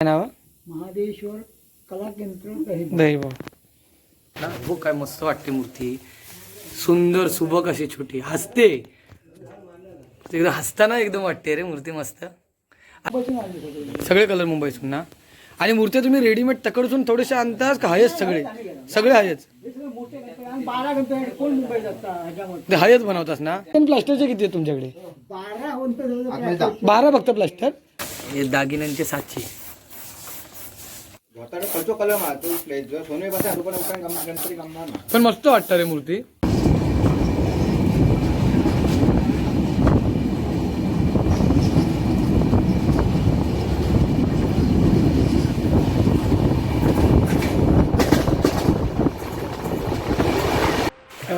नाव महादेश्वर कला केंद्र दैव हो. काय मस्त वाटते मूर्ती, सुंदर सुबक अशी छोटी हसते एकदम, हसताना एकदम वाटते रे मूर्ती मस्त. सगळे कलर मुंबईतून ना. आणि मूर्त्या तुम्ही रेडीमेड तकडून थोडेसे आणताच का हयच सगळे सगळे हयच 12 घंटे कोण मुंबईत असतात ते हयच बनवतास ना. प्लास्टरचे किती आहे तुमच्याकडे? 12 फक्त प्लास्टर. हे दागिन्यांचे साची पण मस्त वाटतं रे मूर्ती.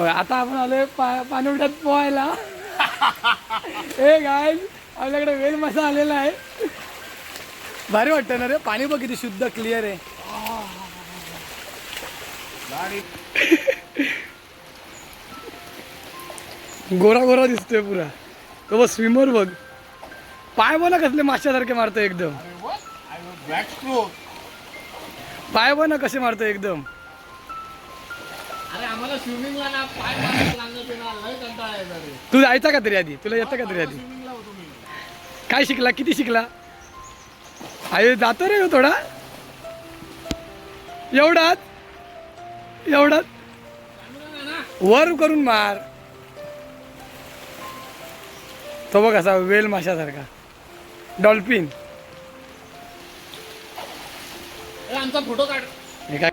आता आपण आलोय पाणवड्यात पोहायला. हे गाय आपल्याकडे वेल मासा आलेला आहे. भारी वाटतं ना रे. पाणी बघ किती शुद्ध क्लिअर आहे. गोरा गोरा दिसतोय पुरा. तो बघ स्विमर बघ, पाय बघ ना कसले माशासारखे मारतोय एकदम. पाय बघ ना कसे मारतोय एकदम. अरे आम्हाला स्विमिंगला ना पाय मारायला लागत ना, लय कंटाळा येतो रे. तू जायचा का तरी आधी? तुला येतं का तरी आधी? स्विमिंगला होतो मी. काय शिकला? किती शिकला? अरे जातो रे थोडा. एवढाच एवढाच वर करून मार. तो बघ असा वेल माशासारखा डॉल्फिन. अरे आमचा फोटो काढ. हे काय.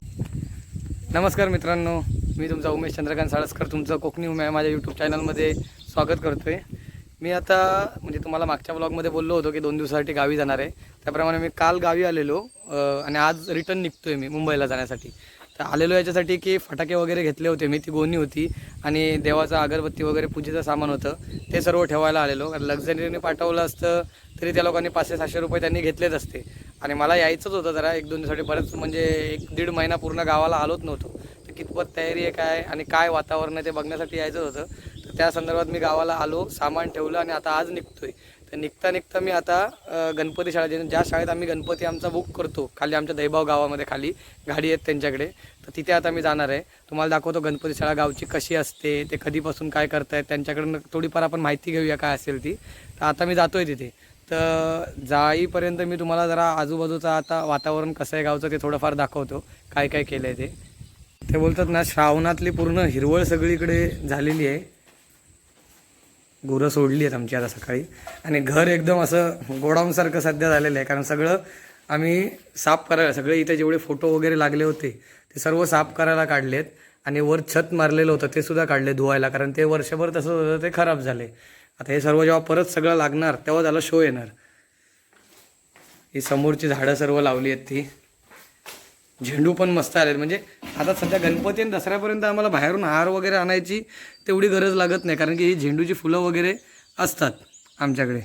नमस्कार मित्रांनो, मी तुमचा उमेश चंद्रकांत साळसकर तुमचं कोकणी उमे माझ्या यूट्यूब चॅनलमध्ये स्वागत करतो आहे. मी आता म्हणजे तुम्हाला मागच्या ब्लॉगमध्ये बोललो होतो की 2 दिवसासाठी गावी जाणार आहे. त्याप्रमाणे मी काल गावी आलेलो आणि आज रिटर्न निघतो आहे मी मुंबईला जाण्यासाठी. तर आलेलो याच्यासाठी की फटाके वगैरे घेतले होते मी, ती गोणी होती आणि देवाचं अगरबत्ती वगैरे पूजेचं सामान होतं ते सर्व ठेवायला आलेलो. लक्झरीने पाठवलं असतं तरी त्या लोकांनी 500-700 रुपये त्यांनी घेतलेच असते. आणि मला यायचंच होतं जरा 1-2 दिवसासाठी. बरंच म्हणजे 1-1.5 महिना पूर्ण गावाला आलोच नव्हतो. तर कितपत तयारी आहे काय आणि काय वातावरण आहे ते बघण्यासाठी यायचं होतं. तर त्या संदर्भात मी गावाला आलो, सामान ठेवलं आणि आता आज निघतोय. तर निघता मी आता गणपती शाळा ज्या शाळेत आम्ही गणपती आमचा बुक करतो खाली आमच्या दैबाव गावामध्ये खाली गाडी आहेत त्यांच्याकडे, तर तिथे आता मी जाणार आहे. तुम्हाला दाखवतो गणपती शाळा गावची कशी असते, ते कधीपासून काय करतायत त्यांच्याकडून थोडीफार आपण माहिती घेऊया काय असेल ती. तर आता मी जातोय तिथे. तर जाईपर्यंत मी तुम्हाला जरा आजूबाजूचं आता वातावरण कसं आहे गावचं ते थोडंफार दाखवतो, काय काय केलं आहे ते. ते बोलतात ना श्रावणातली पूर्ण हिरवळ सगळीकडे झालेली आहे. गुरं सोडली आहेत आमची आता सकाळी. आणि घर एकदम असं गोडाऊनसारखं सध्या झालेलं आहे, कारण सगळं आम्ही साफ करायला, सगळे इथे जेवढे फोटो वगैरे लागले होते ते सर्व साफ करायला काढलेत. आणि वर छत मारलेलं होतं ते सुद्धा काढले धुवायला, कारण ते वर्षभर तसं होतं ते खराब झाले. आता हे सर्व जेव्हा परत सगळं लागणार तेव्हा त्याला शो येणार. ही समोरची झाडं सर्व लावली आहेत ती. झेंडू पण मस्त आलेत. म्हणजे आता सध्या गणपती आणि दसऱ्यापर्यंत आम्हाला बाहेरून हार वगैरे आणायची तेवढी गरज लागत नाही, कारण की ही झेंडूची फुलं वगैरे असतात आमच्याकडे.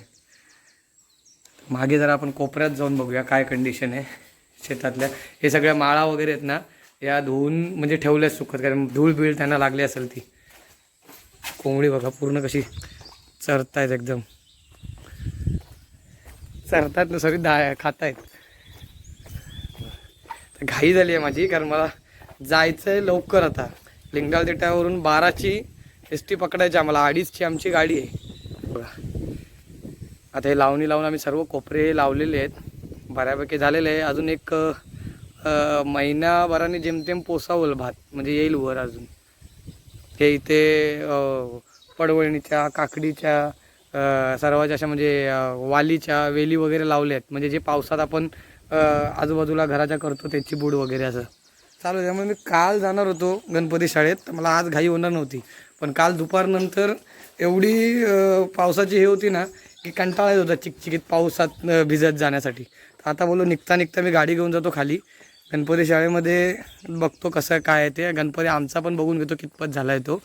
मागे जरा आपण कोपऱ्यात जाऊन बघूया काय कंडिशन आहे शेतातल्या. हे सगळ्या माळा वगैरे आहेत ना, या धुवून म्हणजे ठेवल्याच सुकत, कारण धूळ बीळ त्यांना लागली असेल ती. कोंबडी बघा पूर्ण कशी चरतायत, एकदम चरतात ना, सॉरी खातायत. घाई झाली आहे माझी, कारण मला जायचं आहे लवकर. आता लिंगडाल तिट्यावरून 12ची ST पकडायची आम्हाला, 2:30ची आमची गाडी आहे बघा. आता हे लावणी लावून आम्ही सर्व कोपरे लावलेले आहेत, बऱ्यापैकी झालेले आहे. अजून एक महिनाभराने जेमतेम पोसावल भात, म्हणजे येईल वर अजून. हे इथे पडवळणीच्या काकडीच्या सर्वाच्या अशा म्हणजे वालीच्या वेली वगैरे लावल्या आहेत, म्हणजे जे पावसात आपण आजूबाजूला घराच्या करतो त्याची बूड वगैरे असं चालू आहे. त्यामुळे मी काल जाणार होतो गणपती शाळेत, तर मला आज घाई होणार नव्हती. पण काल दुपारनंतर एवढी पावसाची हे होती ना की कंटाळा येत होता चिकचिकीत पावसात भिजत जाण्यासाठी. तर आता बोललो निघता मी गाडी घेऊन जातो खाली गणपती शाळेमध्ये, बघतो कसं काय आहे ते. गणपती आमचा पण बघून घेतो कितपत झाला आहे तो,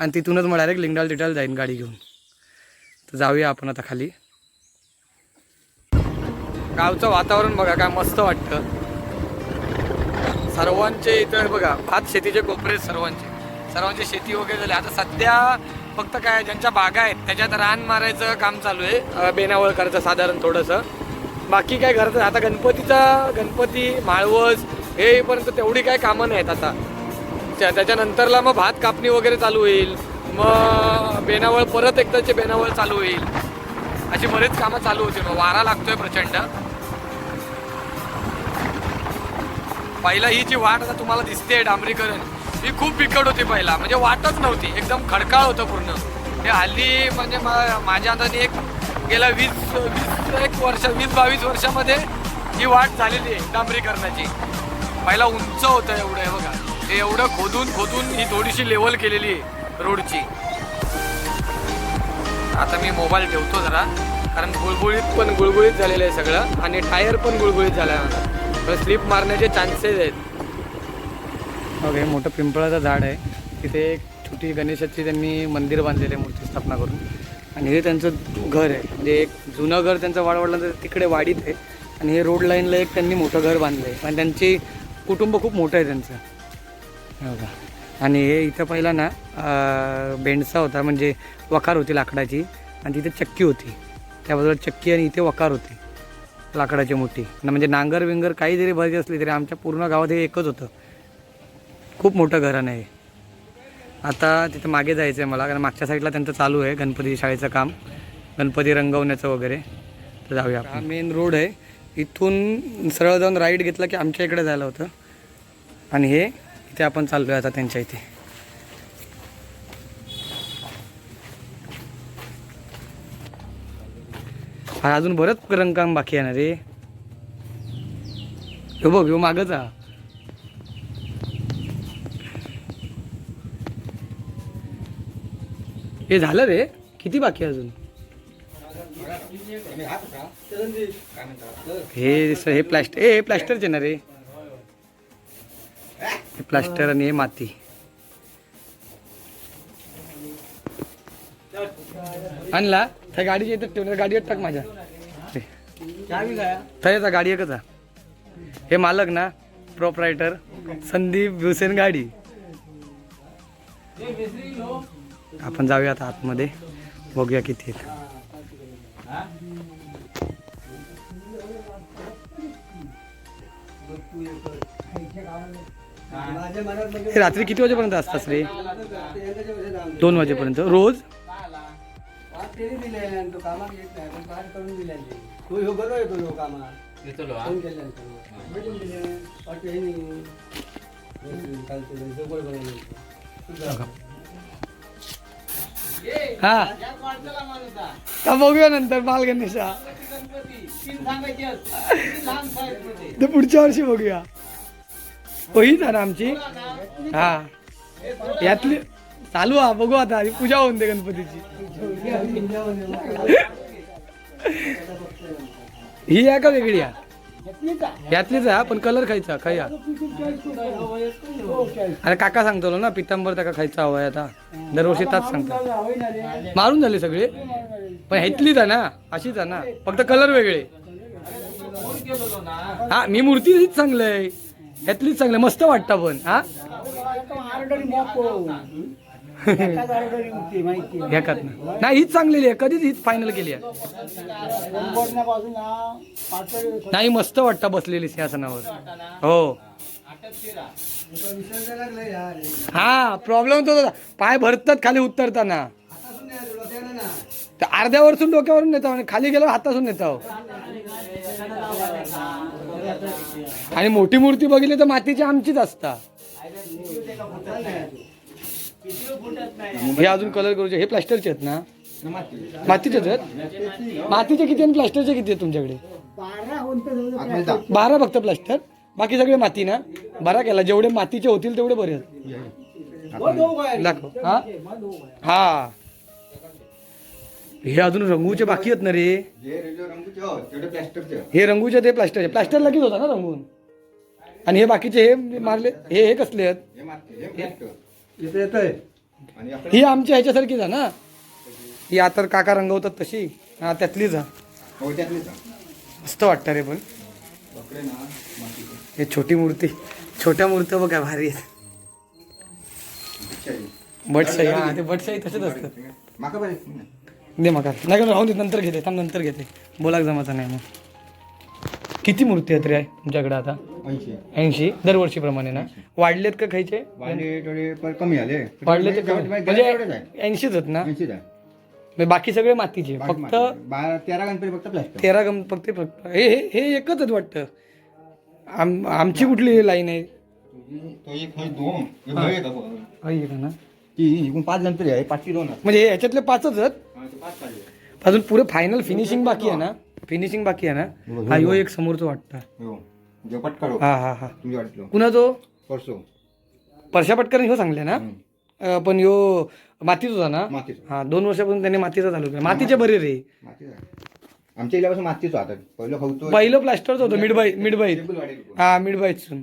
आणि तिथूनच मग डायरेक्ट लिंगडाल तिटाल जाईन गाडी घेऊन. तर जाऊया आपण आता खाली. गावचं वातावरण बघा काय मस्त वाटतं. सर्वांचे इथं बघा भात शेतीचे कोपरे सर्वांची शेती वगैरे झाली. आता सध्या फक्त काय ज्यांच्या बागा आहेत त्याच्यात रान मारायचं काम चालू आहे, बेनावळ करायचं साधारण थोडंसं. बाकी काय घरात आता गणपती माळवस हे पर्यंत तेवढी काय कामं नाहीत आता. त्याच्यानंतरला मग भात कापणी वगैरे चालू होईल, मग बेनावळ परत एकदाचे बेनावळ चालू होईल, अशी बरेच कामं चालू होतील. मग वारा लागतोय प्रचंड. पहिला ही जी वाट आता तुम्हाला दिसते डांबरीकरण, ही खूप बिकट होती पहिला, म्हणजे वाटच नव्हती, एकदम खडकाळ होतं पूर्ण. हे हल्ली म्हणजे माझ्या अंदाजे गेल्या 20-22 वर्षामध्ये ही वाट झालेली आहे डांबरीकरणाची. पहिला उंच होतं एवढं, हे बघा, हे एवढं खोदून ही थोडीशी लेवल केलेली आहे रोडची. आता मी मोबाईल ठेवतो जरा, कारण गुळगुळीत झालेलं आहे सगळं, आणि टायर पण गुळगुळीत झाला आहे, स्लिप मारण्याचे चान्सेस आहेत. ओके, मोठं पिंपळाचं झाड आहे, तिथे एक छोटी गणेशाची त्यांनी मंदिर बांधलेलं आहे मूर्ती स्थापना करून. आणि हे त्यांचं घर आहे, म्हणजे एक जुनं घर त्यांचं वाडवडलं तिकडे वाडीत आहे, आणि हे रोड लाईनला एक त्यांनी मोठं घर बांधलं आहे. आणि त्यांची कुटुंब खूप मोठं आहे त्यांचं, बघा. आणि हे इथं पहिला ना बेंडसा होता, म्हणजे वखार होती लाकडाची, आणि तिथे चक्की होती, त्याबरोबर चक्की आणि इथे वखार होती लाकडाची मोठी. म्हणजे नांगर विंगर काही जरी भरायची असली तरी आमच्या पूर्ण गावात हे एकच होतं. खूप मोठं घराणं आहे. आता तिथं मागे जायचं आहे मला, कारण मागच्या साईडला त्यांचं चालू आहे गणपती शाळेचं काम, गणपती रंगवण्याचं वगैरे. तर जाऊया आपण. हा मेन रोड आहे, इथून सरळ जाऊन राईट घेतला की आमच्या इकडे जायला होतं. आणि हे इथे आपण चाललो आहे आता त्यांच्या इथे. हा अजून बरंच रंगकाम बाकी आहे ना रे. हो बघ, हो मागच हा. हे झालं रे, किती बाकी आहे अजून? हे प्लास्टर, हे प्लास्टरचे ना रे, हे प्लास्टर आणि हे माती. आणला त्या गाडीच्या इथं ठेवणार, गाडीवर टाक माझ्या. थंय गाडी एकच. हे मालक ना प्रोप्रायटर संदीप भुसेन गाडी. आपण जाऊया आता आतमध्ये, बघूया किती आहेत. हे रात्री किती वाजेपर्यंत असतात रे? 2 वाजेपर्यंत रोज. हा का बघूया नंतर बाल गणेशा, ते पुढच्या वर्षी बघूया. होईच ना आमची. हा यातली चालू हा, बघू आता पूजा होऊन दे गणपतीची. ही आहे का वेगळी आहे? यातलीच आहे, पण कलर खायचा खाया. अरे काका सांगतो ना पितांबर त्या खायचा हवाय. आता दरवर्षी ताच सांगतात. मारून झाले सगळे, पण ह्यातलीच आहे ना, अशीच आहे ना, फक्त कलर वेगळे. हा मी मूर्ती हीच चांगलंय, ह्यातलीच चांगलं, मस्त वाटतं पण. हा नाही हीच चांगलेली आहे, कधीच हीच फायनल केली आहे. नाही मस्त वाटतं बसलेली सिंहासनावर. हो हा प्रॉब्लेम तो पाय भरतात खाली उतरताना, अर्ध्या वरसून डोक्यावरून नेता, खाली गेल्यावर हातासून नेता. आणि मोठी मूर्ती बघितली तर मातीची आमचीच असता. हे अजून कलर करूचे. हे प्लास्टरचे आहेत ना? मातीचेच आहेत. मातीचे किती आणि प्लास्टरचे किती आहेत तुमच्याकडे? 12 फक्त प्लास्टर, बाकी सगळे माती ना? बरा केला, जेवढे मातीचे होतील तेवढे बरे आहेत. हा हा हे अजून रंगूचे बाकी आहेत ना रे? हे रंगूचे ते प्लास्टरचे. प्लास्टर लगेच होता ना रंगून. आणि हे बाकीचे हे मारले, हे कसले आहेत? ही आमच्या ह्याच्यासारखीच आहे ना? ही आता काका रंगवतात तशी. हा त्यातलीच आहे. मस्त वाटतं रे. पण हे छोटी मूर्ती, छोट्या मूर्ती बघा भारी आहेत. बटशाही, हा ते बटशाही तसेच असतात. दे मका नाही राहून दे, नंतर घेते, थांब नंतर घेते. बोलाक जमाचा नाही मग. किती मूर्ती आहेत रे तुमच्याकडे आता? 80 80 दरवर्षीप्रमाणे ना? वाढलेत का खायचे? वाले थोडे पण कमी झाले. वाढले ते म्हणजे म्हणजे तेवढेच आहे. 80च आहेत ना? 80 आहे. म्हणजे बाकी सगळे मातीचे, फक्त 13 गणपती फक्त प्लास्टर. 13 फक्त हे हे हे एकच आहेत वाटतं. आमची कुठली लाईन आहे? तो एक आहे 2 हे बघ एक आहे. आहे का ना? ती एकूण 5 गणपती आहे. 5ची 2 आहेत. म्हणजे ह्याच्यातले 5च आहेत. हा, ते 5 काढले. अजून पुरे फायनल फिनिशिंग बाकी आहे ना? फिनिशिंग बाकी आहे ना? हा ह्यो एक समोरचं वाटतं. हो जो पटकारो हा हा हा. तुम्ही वाटलो कुणा तो परसो परशा पटकर ह्यो सांगले ना? पण ह्यो मातीच होता ना? मातीचा. हा 2 वर्षापासून त्यांनी मातीचा चालू केला. मातीचे बरे रे. मातीचा आमच्या इल्यापासून मातीच आता पहिलं खाऊतो पहिलं प्लास्टरचं होतं मिडबाईत टेबल वाढेल. हा मिडबाईतून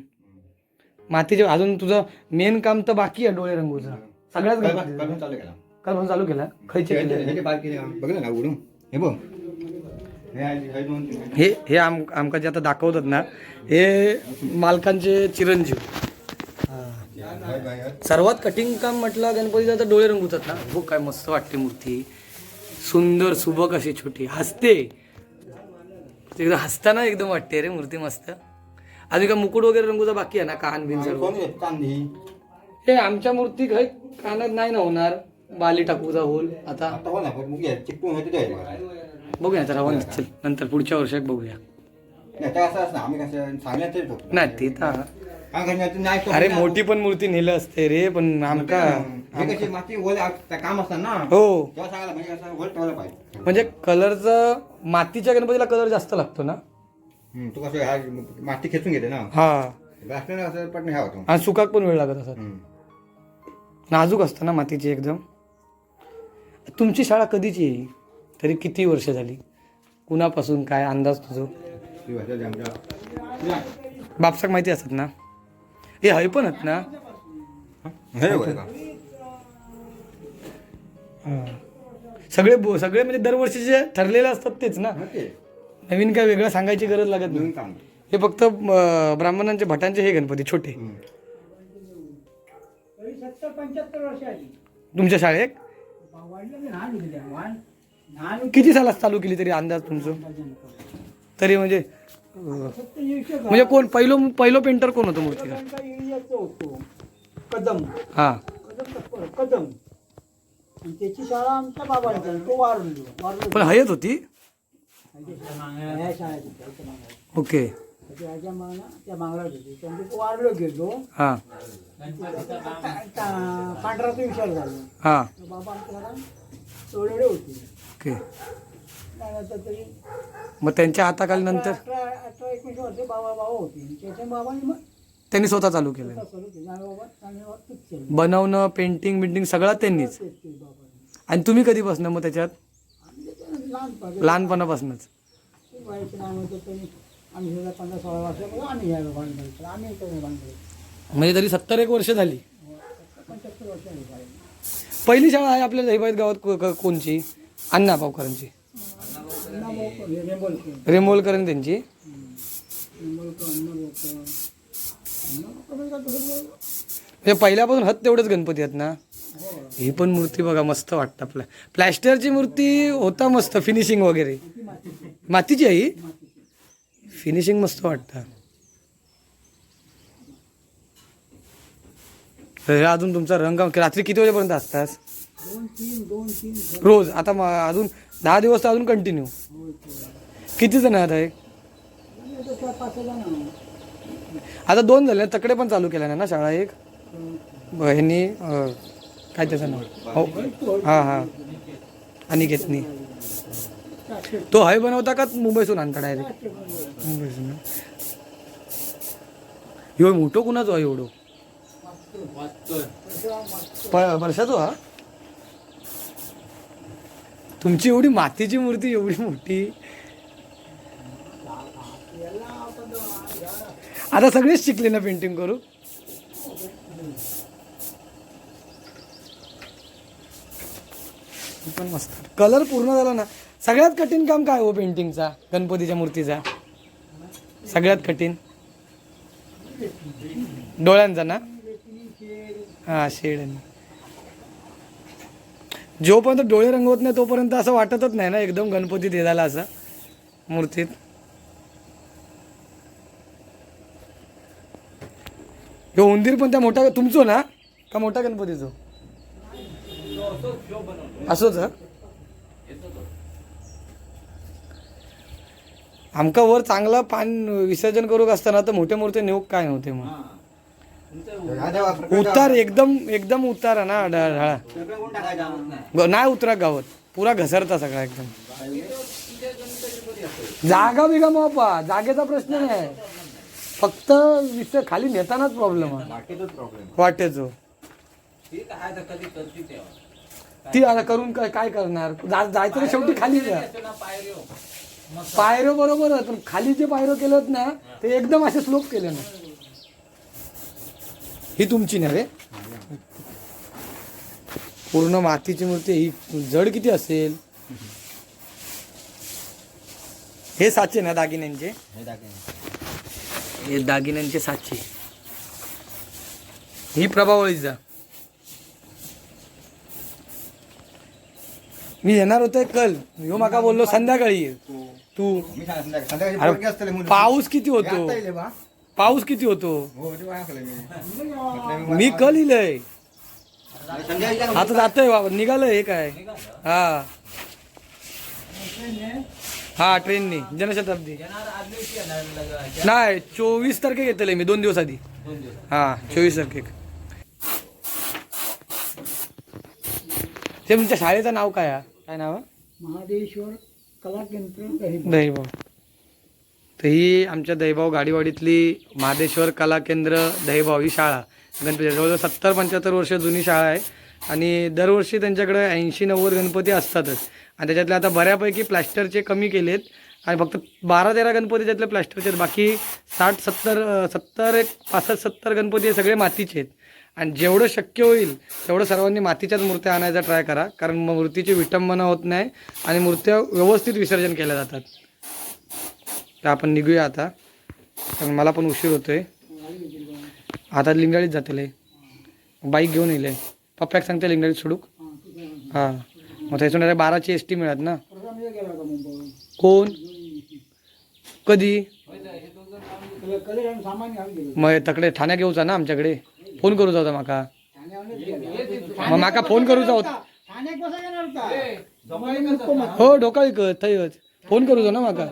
मातीचे. अजून तुझं मेन काम तर बाकी आहे डोळे रंगूचं. सगळ्याच गणपतीचं. करून चालू केला. काल चालू केला खैचे केले ह्याचे बाल केले बघलं ना उडून हे बघ हे 2-3 हे हे आमका जे आता दाखवतात ना हे मालकांचे चिरंजीव. सर्वात कठीण काम म्हटलं गणपतीचं तर डोळे रंगवतात ना. हो काय मस्त वाटते मूर्ती. सुंदर सुबक अशी छोटी हसते. एकदम हसताना एकदम वाटते रे मूर्ती मस्त. अजून का मुकुट वगैरे रंगूचा बाकी आहे ना? कान बिन सर्व. चांदी हे आमच्या मूर्ती काही कानात नाही ना होणार. बाली टाकूचा होल आता आता हो ना पण मुली चिकटून होते ते बघूया जरा वन चल नंतर पुढच्या वर्षात बघूया. नाही तर असं असं आम्ही कसं सांगण्यात तरी ठोकतो. नाही ते तर काय करण्याचं नाही तो अरे मोठी पण मूर्ती नेलं असते रे पण आमका हे कशी माती ओले काम असतात ना हो. तेव्हा सांगायला म्हणजे कसं ओल ठेवायला पाहिजे. म्हणजे कलरचं मातीच्या गणपतीला कलर जास्त लागतो ना? तू कसं हा माती खेचून घेते ना हा असं असं पण ह्या होतो. आणि सुकाक पण वेळ लागत असत. नाजूक असतं ना मातीची एकदम. तुमची शाळा कधीची आहे? तरी किती वर्ष झाली? कुणापासून काय अंदाज तुझं? बापसाक माहिती असत ना? हे हय पण आहेत ना? सगळे सगळे म्हणजे दरवर्षीचे ठरलेले असतात तेच ना? नवीन काय वेगळं सांगायची गरज लागत नाही. हे फक्त ब्राह्मणांचे भटांचे हे गणपती छोटे. 70-75 वर्ष आली तुमच्या शाळेत वाढलं मी लहान होती तेव्हा. लहान किती सालात चालू केली तरी अंदाज तुमचं? तरी म्हणजे म्हणजे कोण पहिलो पेंटर कोण होतं मूर्तीला? होतो कदम हा कदम आणि त्याची शाळा आमच्या बाबाने केली. तो वारलो पण हयत होती. ह्या शाळेत होत्या, इथं मांगराळात. ओके त्याच्या त्या मांगराळात होती. त्यांनी तो वारलो गेलो. हा पांढराचा विचार झाला. हा बाबा आमच्या एवढे होते. ओके. त्यानंतर तरी मग त्यांच्या हाताखाली नंतर 18-19 वर्ष बाबा होती. त्याच्या बाबाने मग त्यांनी स्वतः चालू केलं. चालू केलं. बाबा चांगलं तूच केलं. बनवणं पेंटिंग बिंटिंग सगळं त्यांनीच. तेच ते बाबाने. आणि तुम्ही कधीपासून मग त्याच्यात? लहानपणी लहानपणापासूनच? व्हायचं लहान होतं तरी आम्ही 15-16 वर्षापासून आम्ही ह्या बांधले. आम्ही इकडे बांधले. म्हणजे तरी 71 वर्ष झाली. 75 वर्ष झाली. पहिली शाळा आहे आपल्या दहिबाईत गावात कोणची? अण्णा पावकरांची. रेमोलकर त्यांची. म्हणजे पहिल्यापासून हत तेवढेच गणपती आहेत ना? ही पण मूर्ती बघा मस्त वाटतं. आपल्या प्लॅस्टरची मूर्ती होता मस्त फिनिशिंग वगैरे. मातीची आहे ही? फिनिशिंग मस्त वाटतं. अजून तुमचा रंग रात्री किती वाजेपर्यंत असतात? 2-3 रोज? आता अजून 10 दिवस तर अजून कंटिन्यू. किती जण आहेत? 5 जण. आता 2 झाले. तकडे पण चालू केल्या ना शाळा एक ह्यांनी काय त्याचं नाव? हो हां हां अनिकेतनी. तो हय बनवता का मुंबईसून आणता डायरेक्ट? मुंबईसून. ह्यो मोठो कुणाचो आहे एवढो? वर्षाचो हा? तुमची एवढी मातीची मूर्ती एवढी मोठी. आता सगळेच शिकले ना पेंटिंग करू? पण मस्त कलर पूर्ण झाला ना. सगळ्यात कठीण काम काय हो पेंटिंगचा गणपतीच्या मूर्तीचा? सगळ्यात कठीण डोळ्यांचा ना? हा शेड. जोपर्यंत डोळे रंगवत नाही तोपर्यंत असं वाटतच नाही ना एकदम गणपती देदाला असं मूर्तीत. हे उंदीर पण त्या मोठा तुमचो ना का मोठा गणपतीचो असोच हा? आमका वर चांगला पान विसर्जन करूक असताना तर मोठे मोठे नेऊक काय नव्हते मग हा देवा, प्रकट उतार एकदम एकदम उतारा ना ढाळा प्रकट कोण टाकायचा? नाही उतरा गावात पुरा घसरता सगळा एकदम जागा बिगा मापा जागेचा प्रश्न नाही फक्त विसर खाली नेतानाच प्रॉब्लेम आहे वाटेतच प्रॉब्लेम. वाटेचो ठीक आहे तर कधी करते तेव्हा ती आता करून काय करणार जायचं तर शेवटी खाली जा ना पायऱ्यो पायरो बरोबर आहे, पण खाली जे पायरो केलं ना ते एकदम असे स्लोप केले ना ही तुमची ना रे पूर्ण मातीची मूर्ती ही जड किती असेल हे साचे ना दागिन्यांचे हे दाखव. हे दागिन्यांचे साचे ही प्रभावळीचा मी येणार होते कल ह्यो माका बोललो संध्याकाळी ये. तू मी संध्याकाळी अरे, पोरगी असतले मुलं. पाऊस किती हे होतो आता येले बा. पाऊस किती होतो हो, ते वाया केलं मी. म्हटलं मी कल इलय संध्याकाळी जा. आता जातोय बाबा निघालंय हे काय हा हा ट्रेननी जनशताब्दी नाही 24 तारखे घेतले मी 2 दिवस आधी हा 24 तारखे ते तुमच्या शाळेचं नाव काय आहे? काय नाव आहे? महादेश्वर कला केंद्र दहिबा. दहिभाव तर ही आमच्या दहिभाव गाडीवाडीतली महादेश्वर कला केंद्र दहिभाव ही शाळा गणपती जवळजवळ 70-75 वर्ष जुनी शाळा आहे आणि दरवर्षी त्यांच्याकडे 80-90 गणपती असतातच आणि त्याच्यातले आता बऱ्यापैकी प्लॅस्टरचे कमी केलेत आणि फक्त 12-13 गणपती त्यातले प्लॅस्टरचे आहेत बाकी 60-70 गणपती हे सगळे मातीचे आहेत आणि जेवढं शक्य होईल तेवढं सर्वांनी मातीच्याच मूर्त्या आणायचा ट्राय करा कारण मूर्तीची विटंबना होत नाही आणि मूर्त्या व्यवस्थित विसर्जन केल्या जातात तर आपण निघूया आता कारण मला पण उशीर होतोय आता लिंगाळीत जातेले बाईक घेऊन येईल पप्प्याक सांगते लिंगाळीत सोडूक हां मग त्याच्यातून डायरेक्ट 12ची एस टी मिळत ना प्रथम हे गेला होता मुंबईहून. कोण कधी कधी आम्ही सामान्य आम्ही गेलो. मग तकडे ठाण्यात घेऊचा ना आमच्याकडे फोन करूचा होता माका ठाण्याहूनच गेलो. मग माका फोन करूचा होता ठाण्यात कसा येणार होता? जमाई नको मग. हो ढोकाळी कर थंयच फोन करूचा ना माका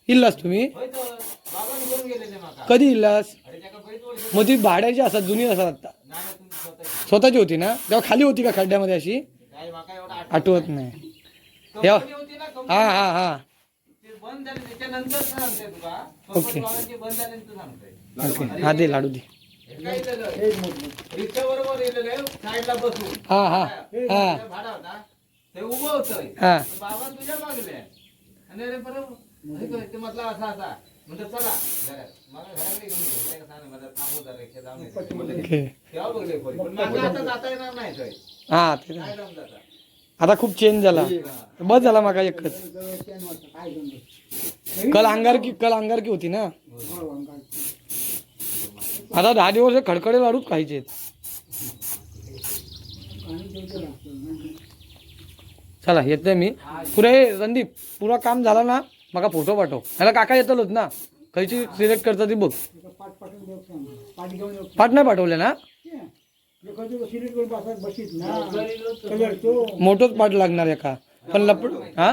इल्लास तुम्ही बाबांनी करून गेले ते माका कधी इल्लास अरे त्याका बैठ वर्ष मग ती भाड्याची असतात जुनी असतात आता नाही तुम्ही स्वतः स्वतःची होती ना तेव्हा खाली होती का खड्ड्यामध्ये अशी काय माका एवढा आठवत नाही कंपनी होती ना कंपनी हा हा हा ते बंद झाली त्याच्यानंतर सांगते तुला ओके. कंपनी वाल्यांची बंद झाल्यानंतर सांगते ओके हा दे लाडू दे हे काय झालं रिक्षा बरोबर येलेलं साईडला बसून हा हा हा भाडा होता ते उभं होतं हा बाबा तुझ्या मागले आणि अरे बरोबर ते म्हटलं असा असा म्हणतो चला घरात मला घराकडे घेऊन गेलो काय सांग मला थांबू जरा रिक्षा जाऊन येतो. ओके तेव्हा बघले खोली पण माझं आता जाता येणार नाही काय हा ते काय जाऊन जाता आता खूप चेंज झाला बस झाला माका एकच काय जमलं? कल अंगार की होती ना हो, अंगात. आता 10 दिवस खडखडे लाडूच खायचे आणि जेवढं लागतं. चला येते मी पुरे रणदीप पुरा काम झाला ना मका फोटो पाठव मला काका येतलोच ना खयची सिलेक्ट करता ती बघ एका पाठ पाठवून देऊ सांग. पाठ घेऊन येऊ. पाठ नाही पाठवले ना ते. लोकांचं सिरीज करून बसत बशीत ना कलर तो मोठोच पाठ लागणार एका पण लपड हा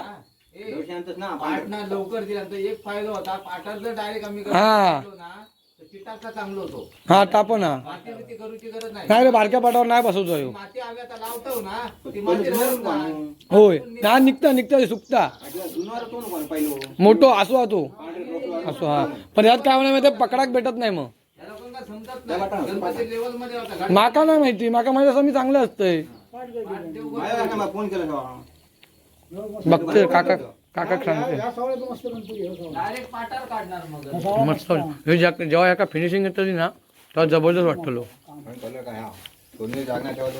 शांतच ना पाठ ना लवकर दिला तर एक फायदा होता पाठात जर डायरेक्ट आम्ही हा. केलो ना तर चिटाकचा चांगलो होतो हा टाप ना माती बिती करूची गरज नाही नाही रे बारक्या पाठावर नाही बसवतो ह्यो. माती आम्ही आता लावतो ना ती माती राहून नाही. होय ना निघता सुकता जुनार तो नको पहिलो मोठो असो तो असो हा पण यात काय म्हणा माहिती पकडाक भेटत नाही मग या लोकांना समजत नाही गणपती लेवल मध्ये होता गाडी माका नाही माहिती माका माहिती असं मी चांगलं असतंय पाठ घेऊन माझ्या काका फोन केला तेव्हा. बघतोय काका काका सांगते या सवय पण मस्त गणपती हो सवय. डायरेक्ट पाठावर काढणार मग मस्त हे जेव्हा एका फिनिशिंग येतली ना तेव्हा जबरदस्त वाटतलो पण कळलं काय हा कोणी जागणार तेव्हा तो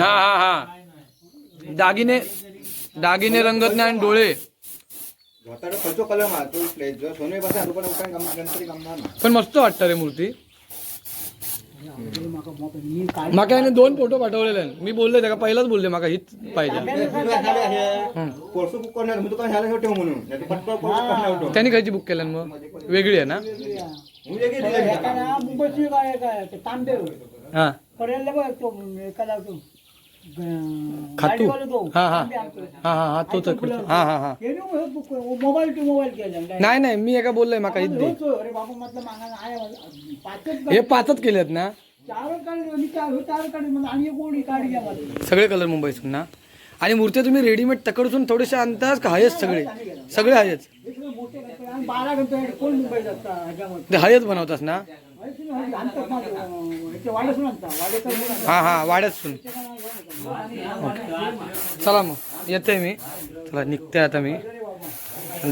हा हा हा दागिने रंगत नाही आणि डोळे स्वतःकडे खर्चो कलर मा तो जो सोने बसा पण उठान गणपती गमणार ना पण मस्त वाटतं रे मूर्ती हे माका मोठं. मी काय माका याने 2 फोटो पाठवलेले आहेत. मी बोलले त्याला पहिलाच बोलले माका हीच पाहिजे कोर्स बुक करणार मी तुका झालं ठेव म्हणून नाही तर पटकन कोर्स करणार होतो त्यांनी खायची बुक केलं मग वेगळी आहे ना या. मुझे किती हे लागते? काय ना, मुंबईची काय काय ते तांबे हां करेल बघ तो एखादा तो खातू गाडीवाला तो, हां हां तांबे आणतो. हां हां हां तोच आहे पुढचा. हां हां हां हे मोबाईल टू मोबाईल केलं नाही नाही मी एका बोललोय माका इथे अरे बाबा म्हटलं मागा आहे पाचच हे 5च केलेत ना चार काढी चार काढी म्हणजे आणि एक गोडी काढी घ्या मला सगळे कलर मुंबईतून ना आणि मूर्त्या तुम्ही रेडीमेड तकडून थोडेसे आणताच का हयच सगळे सगळे हयच हे सगळं मोठे गणपती आणि 12 गणपती कोण मुंबईत असतात ह्याच्यामध्ये ते हयच बनवतास ना आणतात ना ते वाडेसून आणतात वाडेकर हां हां वाड्यातून चला मग येते मी चला निघते आता मी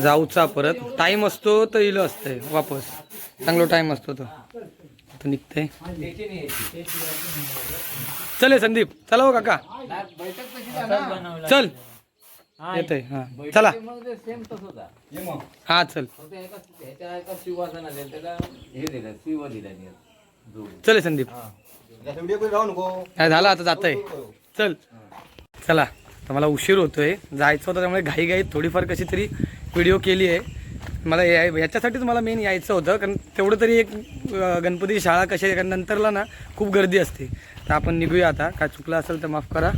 जाऊचा परत टाईम असतो तर इलं असतंय वापस चांगला टाईम असतो तो आता निघते त्याची नाही यायची. चले संदीप चला हो काका बैठक कशी झाली? चल येते हां चला मग सेम तसंच आहे. ये मग. हां चल फक्त ह्याच्या एका शिवासना दिलं त्याला हे दिलं शिव दिला चले संदीप जास्त व्हिडिओ करून राहू नको. काय झालं आता जात आहे चल चला तर मला उशीर होतोय जायचं होतं त्यामुळे घाईघाईत थोडीफार कशी तरी व्हिडिओ केली आहे मला याच्यासाठीच मला मेन यायचं होतं कारण तेवढं तरी एक गणपतीची शाळा कशी आहे कारण नंतरला ना खूप गर्दी असते तर आपण निघूया आता काय चुकलं असेल तर माफ करा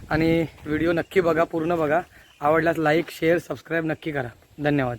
आणि व्हिडिओ नक्की बघा पूर्ण बघा आवडल्यास लाईक शेअर सबस्क्राईब नक्की करा धन्यवाद.